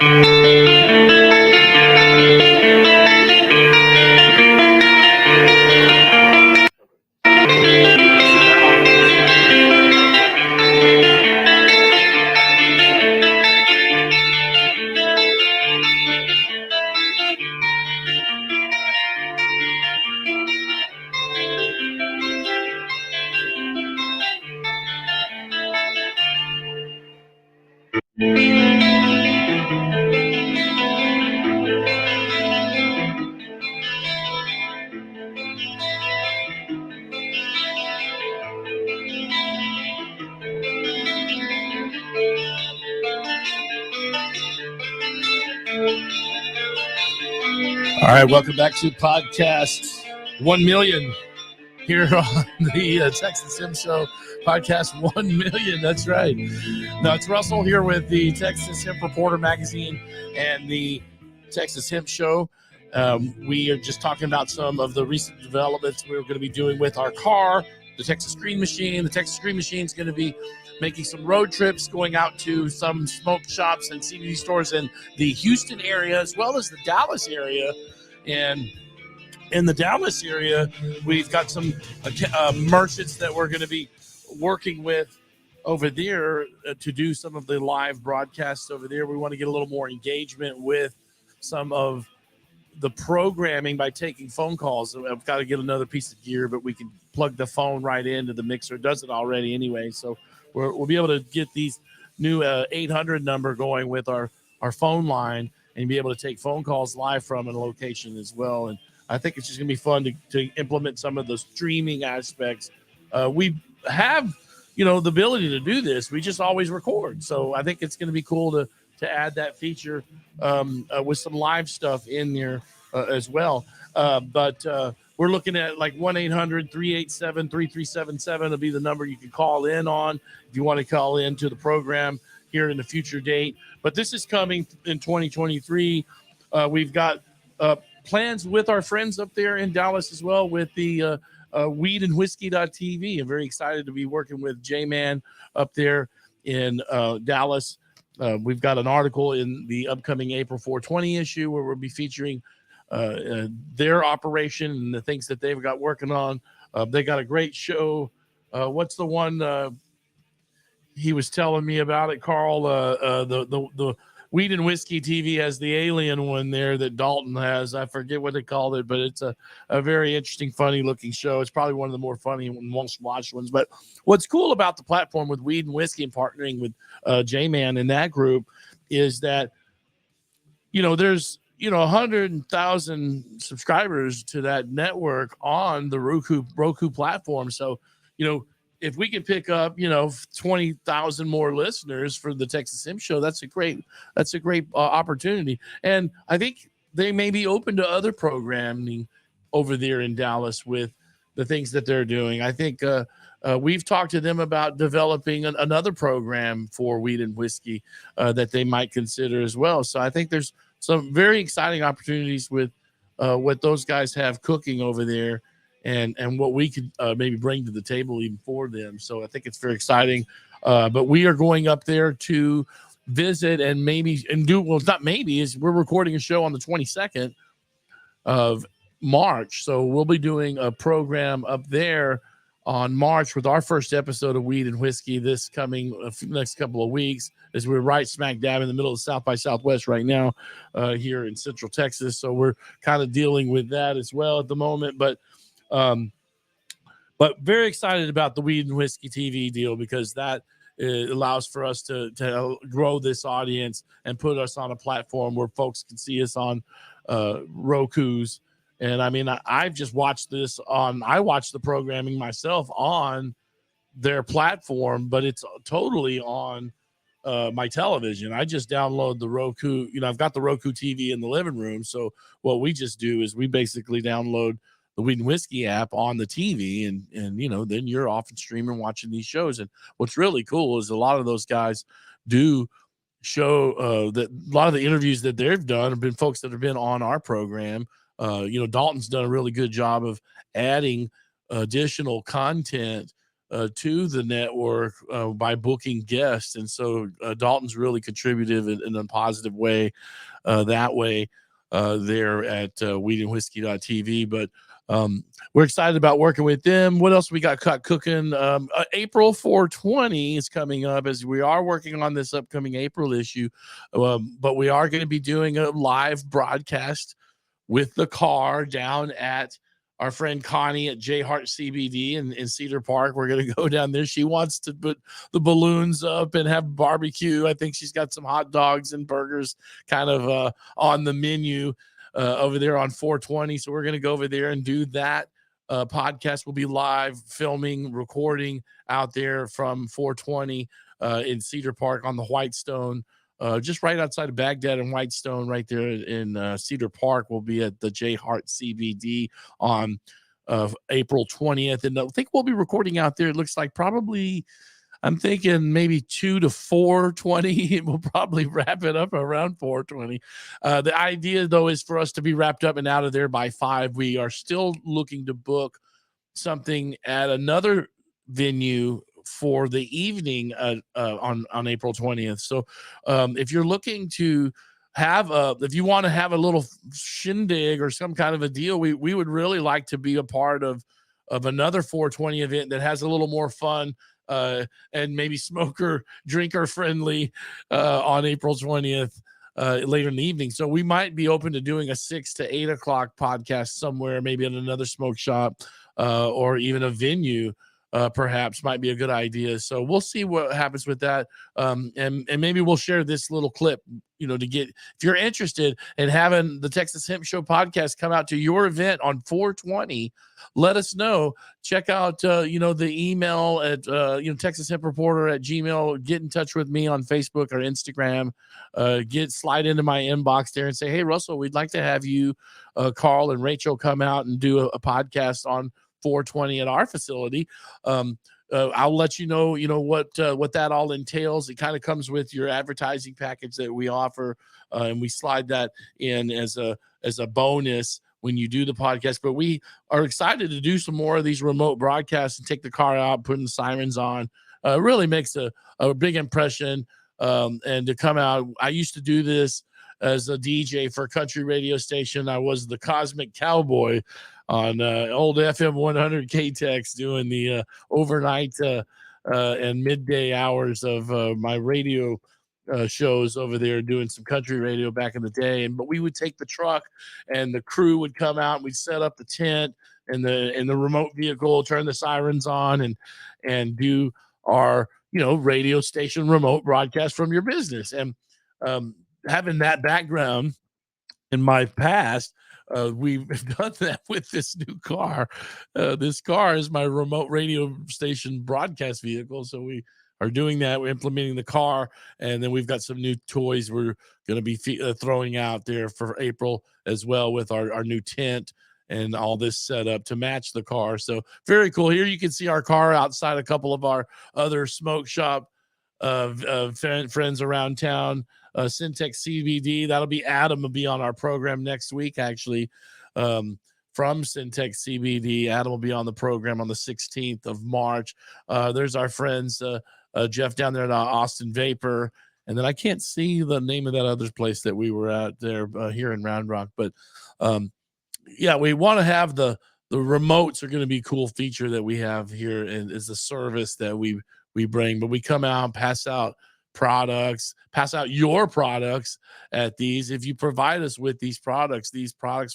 All right, welcome back to podcast 1 million here on the Texas Hemp Show. Podcast 1 million, that's right. Now, it's Russell here with the Texas Hemp Reporter magazine and the Texas Hemp Show. We are just talking about some of the recent developments we're going to be doing with our car, the Texas Green Machine. The Texas Green Machine is going to be making some road trips, going out to some smoke shops and CBD stores in the Houston area as well as the Dallas area. And in the Dallas area, we've got some merchants that we're going to be working with over there to do some of the live broadcasts over there. We want to get a little more engagement with some of the programming by taking phone calls. I've got to get another piece of gear, but we can plug the phone right into the mixer. It does it already anyway. So we'll be able to get these new 800 number going with our phone line and be able to take phone calls live from a location as well. And I think it's just going to be fun to implement some of the streaming aspects. We have, the ability to do this. We just always record. So I think it's going to be cool to add that feature with some live stuff in there as well. But we're looking at like 1-800-387-3377 will be the number you can call in on if you want to call in to the program here in a future date. But this is coming in 2023. We've got plans with our friends up there in Dallas as well with the weedandwhiskey.tv. I'm very excited to be working with J-Man up there in Dallas. We've got an article in the upcoming April 420 issue where we'll be featuring their operation and the things that they've got working on. They got a great show. What's the one he was telling me about it, Carl? The Weed and Whiskey TV has the alien one there that Dalton has. I forget what they called it, but it's a very interesting, funny looking show. It's probably one of the more funny and most watched ones. But what's cool about the platform with Weed and Whiskey and partnering with J-Man and that group is that, there's 100,000 subscribers to that network on the Roku platform. So, if we can pick up, 20,000 more listeners for the Texas Hemp Show, that's a great opportunity. And I think they may be open to other programming over there in Dallas with the things that they're doing. I think we've talked to them about developing another program for Weed and Whiskey that they might consider as well. So I think there's some very exciting opportunities with what those guys have cooking over there. And what we could maybe bring to the table even for them. So I think it's very exciting. But we are going up there to visit and we're recording a show on the 22nd of March. So we'll be doing a program up there on March with our first episode of Weed and Whiskey this coming next couple of weeks, as we're right smack dab in the middle of South by Southwest right now here in Central Texas. So we're kind of dealing with that as well at the moment. But very excited about the Weed and Whiskey TV deal because that allows for us to grow this audience and put us on a platform where folks can see us on Roku's. And I mean, I've just watched I watched the programming myself on their platform, but it's totally on my television. I just download the Roku. I've got the Roku TV in the living room. So what we just do is we basically download the Weed and Whiskey app on the TV, and then you're off and streaming, watching these shows. And what's really cool is a lot of those guys do show that a lot of the interviews that they've done have been folks that have been on our program. Dalton's done a really good job of adding additional content to the network by booking guests. And so Dalton's really contributive in a positive way that way there at weedandwhiskey.tv. But we're excited about working with them. What else we got cooking? April 420 is coming up as we are working on this upcoming April issue. But we are going to be doing a live broadcast with the car down at our friend Connie at J Hart CBD in Cedar Park. We're going to go down there. She wants to put the balloons up and have barbecue. I think she's got some hot dogs and burgers kind of on the menu over there on 420. So we're going to go over there and do that. Podcast will be live, filming, recording out there from 420 in Cedar Park on the Whitestone. Just right outside of Baghdad and Whitestone, right there in Cedar Park. We'll be at the J Hart CBD on April 20th. And I think we'll be recording out there. It looks like probably, I'm thinking maybe 2 to 4:20. We'll probably wrap it up around 4:20. The idea, though, is for us to be wrapped up and out of there by 5. We are still looking to book something at another venue for the evening on April 20th. So if you're looking to if you want to have a little shindig or some kind of a deal, we would really like to be a part of another 420 event that has a little more fun and maybe smoker drinker friendly on April 20th. Later in the evening. So we might be open to doing a 6 to 8 o'clock podcast somewhere, maybe at another smoke shop or even a venue. Perhaps might be a good idea. So we'll see what happens with that. And maybe we'll share this little clip, to get, if you're interested in having the Texas Hemp Show podcast come out to your event on 420, let us know. Check out, the email at, Texas Hemp Reporter at Gmail. Get in touch with me on Facebook or Instagram. Slide into my inbox there and say, hey, Russell, we'd like to have you, Carl and Rachel come out and do a podcast on 420 at our facility. I'll let you know, what that all entails. It kind of comes with your advertising package that we offer, and we slide that in as a bonus when you do the podcast. But we are excited to do some more of these remote broadcasts and take the car out, putting the sirens on. Really makes a big impression. And to come out, I used to do this as a DJ for a country radio station. I was the Cosmic Cowboy on old FM 100 KTEX doing the overnight and midday hours of my radio shows over there, doing some country radio back in the day. But we would take the truck and the crew would come out and we'd set up the tent and the remote vehicle, turn the sirens on and do our, radio station remote broadcast from your business. And having that background in my past, we've done that with this new car. This car is my remote radio station broadcast vehicle. So we are doing that. We're implementing the car, and then we've got some new toys we're going to be throwing out there for April as well with our new tent and all this set up to match the car. So very cool. Here you can see our car outside a couple of our other smoke shop friends around town. Syntex CBD, that'll be Adam will be on our program next week, actually, from Syntex CBD. Adam will be on the program on the 16th of March. There's our friends, Jeff down there at Austin Vapor. And then I can't see the name of that other place that we were at there here in Round Rock. But yeah, we want to have the remotes are going to be a cool feature that we have here, and is the service that we bring. But we come out, pass out your products at these. If you provide us with these products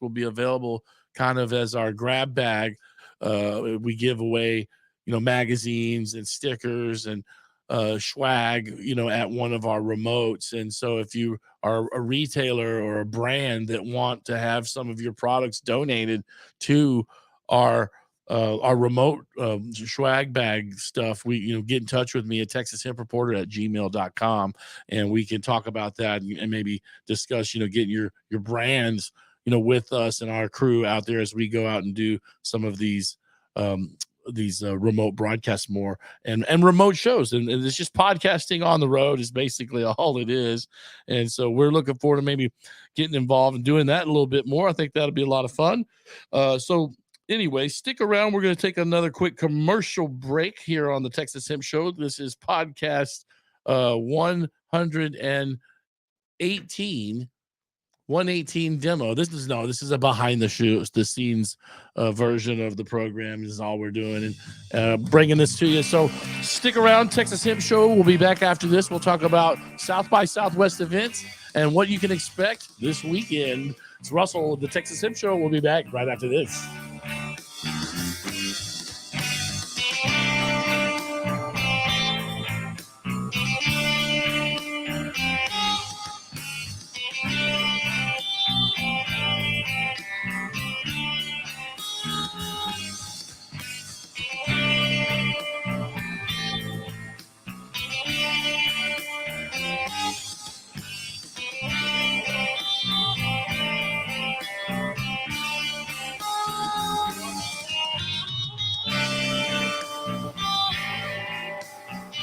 will be available kind of as our grab bag. We give away, magazines and stickers and swag, at one of our remotes. And so if you are a retailer or a brand that want to have some of your products donated to our remote swag bag stuff, we get in touch with me at texashempreporter@gmail.com, and we can talk about that and maybe discuss getting your brands with us and our crew out there as we go out and do some of these remote broadcasts more and remote shows, and it's just podcasting on the road is basically all it is. And so we're looking forward to maybe getting involved and doing that a little bit more. I think that'll be a lot of fun. So Anyway, stick around. We're going to take another quick commercial break here on the Texas Hemp Show. This is podcast 118 demo. This is a behind the scenes version of the program. This is all we're doing and bringing this to you. So stick around. Texas Hemp Show. We'll be back after this. We'll talk about South by Southwest events and what you can expect this weekend. It's Russell with the Texas Hemp Show. We'll be back right after this.